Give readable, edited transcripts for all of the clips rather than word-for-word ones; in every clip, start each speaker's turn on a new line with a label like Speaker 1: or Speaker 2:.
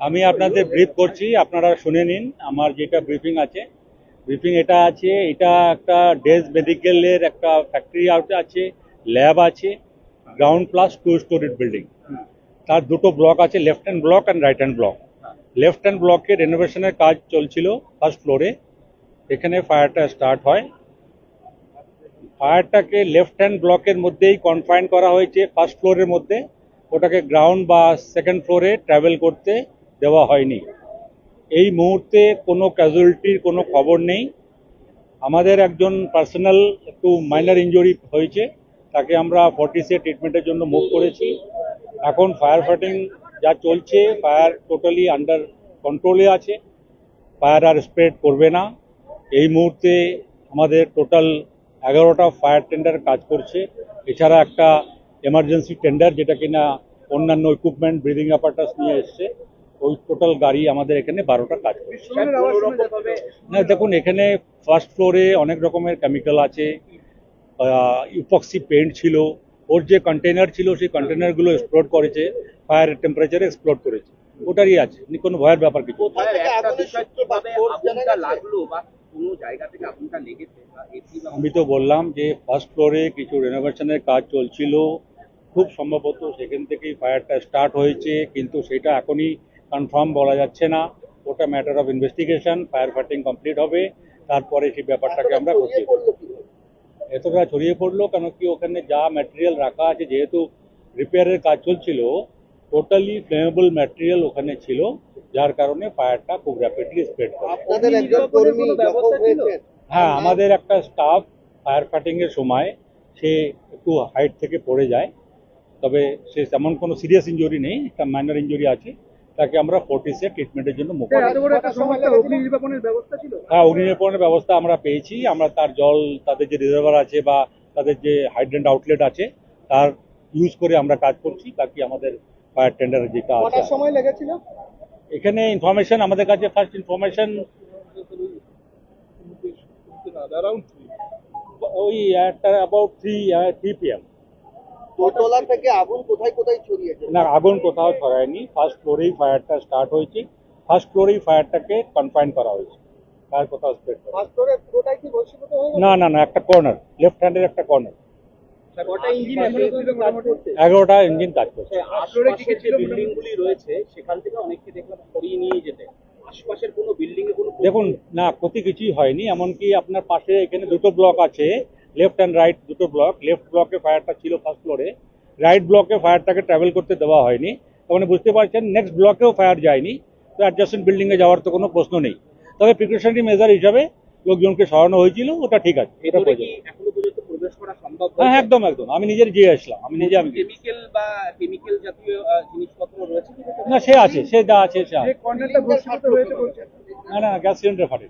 Speaker 1: আমি আপনাদের ব্রিফ করছি, আপনারা শুনে নিন। আমার যেটা ব্রিফিং আছে, এটা আছে, এটা একটা ডেজ মেডিকেলের একটা ফ্যাক্টরি আউট আছে, ল্যাব আছে, গ্রাউন্ড প্লাস 2 স্টোরিড বিল্ডিং। তার দুটো ব্লক আছে, left hand block and right hand block. Left hand ব্লকে রেনোভেশনের কাজ চলছিল ফার্স্ট ফ্লোরে, এখানে ফায়ারটা স্টার্ট হয়। ফায়ারটাকে লেফট হ্যান্ড ব্লকের মধ্যেই কনফাইন করা হয়েছে ফার্স্ট ফ্লোরের মধ্যে, ওটাকে গ্রাউন্ড বা সেকেন্ড ফ্লোরে ট্রাভেল করতে দেওয়া হয়নি। এই মুহূর্তে কোনো ক্যাজুয়ালিটির কোনো খবর নেই। আমাদের একজন পার্সোনাল একটু মাইনর ইনজুরি হয়েছে, তাকে আমরা ফর্টিসে ট্রিটমেন্টের জন্য মুভ করেছি। এখন ফায়ার ফাইটিং যা চলছে, ফায়ার টোটালি আন্ডার কন্ট্রোলে আছে, ফায়ার আর স্প্রেড করবে না। এই মুহূর্তে আমাদের টোটাল 11টা ফায়ার টেন্ডার কাজ করছে, এছাড়া একটা এমার্জেন্সি টেন্ডার যেটা কিনা অন্যান্য ইকুইপমেন্ট ব্রিদিং অ্যাপারেটাস নিয়ে এসছে, ওই টোটাল গাড়ি আমাদের এখানে 12টা কাজ করছে। না দেখুন, এখানে ফার্স্ট ফ্লোরে অনেক রকমের কেমিক্যাল আছে, ইপক্সি পেন্ট ছিল, ওর যে কন্টেনার ছিল সেই কন্টেনারগুলো এক্সপ্লোড করেছে, ফায়ার টেম্পারেচারে এক্সপ্লোড করেছে, ওটারই আছে, কোনো ভয়ের ব্যাপার কিছু। আমি তো বললাম যে ফার্স্ট ফ্লোরে কিছু রেনোভেশনের কাজ চলছিল, খুব সম্ভবত সেখান থেকেই ফায়ারটা স্টার্ট হয়েছে, কিন্তু সেটা এখনই কনফার্ম বলা যাচ্ছে না। ওটা matter of investigation, fire fighting complete হবে, তারপরে সেই ব্যাপারটাকে আমরা বুঝিয়ে দেবো। এতটা ছড়িয়ে পড়লো কেন কি ওখানে যা ম্যাটেরিয়াল রাখা আছে, যেহেতু রিপেয়ারের কাজ চলছিল, টোটালি ফ্লেমেবল ম্যাটেরিয়াল ওখানে ছিল, যার কারণে ফায়ারটা খুব র্যাপিডলি স্প্রেড করে। হ্যাঁ, আমাদের একটা স্টাফ ফায়ার ফাইটিং এর সময় সে একটু হাইট থেকে পড়ে যায়, তবে সে তেমন কোনো সিরিয়াস ইনজুরি নেই, একটা মাইনর ইনজুরি আছে, তাকে আমরা ফোর্টিসে ট্রিটমেন্টের জন্য মুভ করি। অগ্নি নির্বাপনের ব্যবস্থা আমরা পেয়েছি, আমরা তার জল, তাদের যে রিজার্ভার আছে বা তাদের যে হাইড্রেন্ট আউটলেট আছে, তার ইউজ করে আমরা কাজ করছি, বাকি আমাদের ফায়ার টেন্ডার যেটা আছে। সময় লেগেছিল এখানে ইনফরমেশন আমাদের কাছে, ফার্স্ট ইনফরমেশন ওই একটা অ্যাবাউট 3 PM।
Speaker 2: দোতলা থেকে আগুন কোথায় কোথায় ছড়িয়েছে?
Speaker 1: না, আগুন কোথাও ছড়ায়নি, ফার্স্ট ফ্লোরেই ফায়ারটা স্টার্ট হয়েছে, ফার্স্ট ফ্লোরেই ফায়ারটাকে কনফাইন করা হয়েছে, ফায়ার কোথাও স্প্রেড করা।
Speaker 2: ফার্স্ট ফ্লোরে পুরোটাই কি ভস্মীভূত হয়ে গেছে?
Speaker 1: না না না, একটা কর্নার, লেফট হ্যান্ডের একটা কর্নার।
Speaker 2: কটা ইঞ্জিন আছে?
Speaker 1: 11টা ইঞ্জিন কাজ করছে।
Speaker 2: আশপাশে যে বিল্ডিংগুলি রয়েছে সেখান থেকে অনেককে দেখলাম সরিয়ে নিয়ে যেতে, আশপাশের কোনো বিল্ডিং এ কোনো
Speaker 1: দেখুন না, ক্ষতি কিছুই হয়নি। এমনকি আপনার পাশে এখানে দুটো ব্লক আছে, লেফট অ্যান্ড রাইট দুটো ব্লক। লেফট ব্লকে ফায়ারটা ছিল ফার্স্ট ফ্লোরে, রাইট ব্লকে ফায়ারটাকে ট্রাভেল করতে দেওয়া হয়নি, তখন বুঝতে পারছেন নেক্সট ব্লকেও ফায়ার যায়নি, তো অ্যাডজাস্টেন্ট বিল্ডিংয়ে যাওয়ার তো কোনো প্রশ্ন নেই। তবে প্রিকশনারি মেজার হিসাবে লোকজনকে সরানো হয়েছিল, ওটা ঠিক আছে। এটা
Speaker 2: এখনো পর্যন্ত প্রবেশ করা সম্ভব?
Speaker 1: হ্যাঁ, একদম একদম, আমি নিজের গিয়ে আসলাম, আমি নিজে। আমি
Speaker 2: কেমিক্যাল জাতীয় জিনিসপত্র রয়েছে
Speaker 1: না, সে আছে, সে যা আছে সে আছে।
Speaker 2: কর্নারটা ভস্মীভূত হয়েছে বলছেন?
Speaker 1: না না, গ্যাস সিলিন্ডার ফাটে।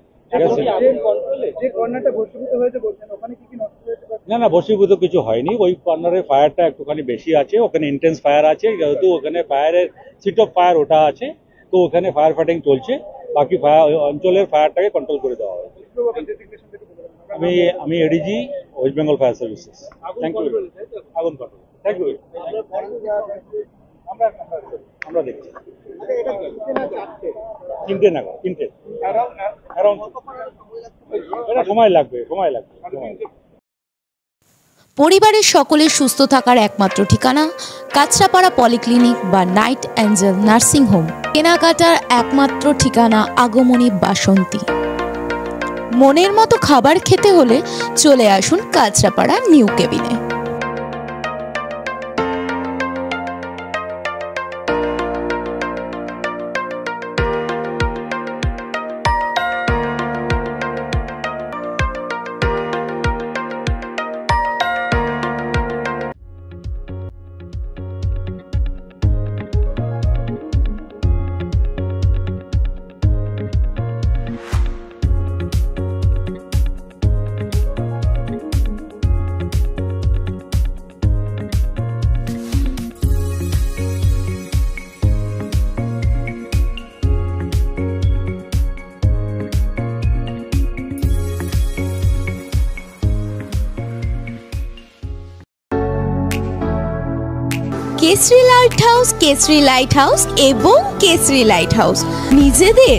Speaker 1: না না, ভস্মীভূত কিছু হয়নি, ওই কর্নারে ফায়ারটা একটুখানি বেশি আছে, ওখানে ইন্টেন্স ফায়ার আছে, যেহেতু ওখানে ফায়ারের সিট অফ ফায়ার ওটা আছে, তো ওখানে ফায়ার ফাইটিং চলছে, বাকি অঞ্চলের ফায়ারটাকে কন্ট্রোল করে দেওয়া হয়েছে। আমি ADG West Bengal fire services. Thank you. আগুন কন্ট্রোল, থ্যাংক ইউ। আমরা দেখছি 3টে নাগাদ, 3টে অ্যারাউন্ড। এটা সময় লাগবে।
Speaker 3: পরিবারের সকলের সুস্থ থাকার একমাত্র ঠিকানা কাঁচরাপাড়া পলিক্লিনিক বা নাইট অ্যাঞ্জেল নার্সিং হোম। কেনাকাটার একমাত্র ঠিকানা আগমনী বাসন্তী। মনের মতো খাবার খেতে হলে চলে আসুন কাঁচরাপাড়া নিউ কেবিনে। কেসরি লাইট হাউস এবং কেসরি লাইট হাউস নিজেদের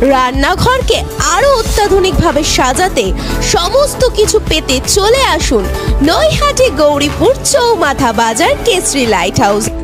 Speaker 3: রান্নাঘরকে আরো অত্যাধুনিকভাবে সাজাতে সমস্ত কিছু পেতে চলে আসুন নৈহাটি গৌরীপুর চৌমাথা বাজার কেসরি লাইট হাউস।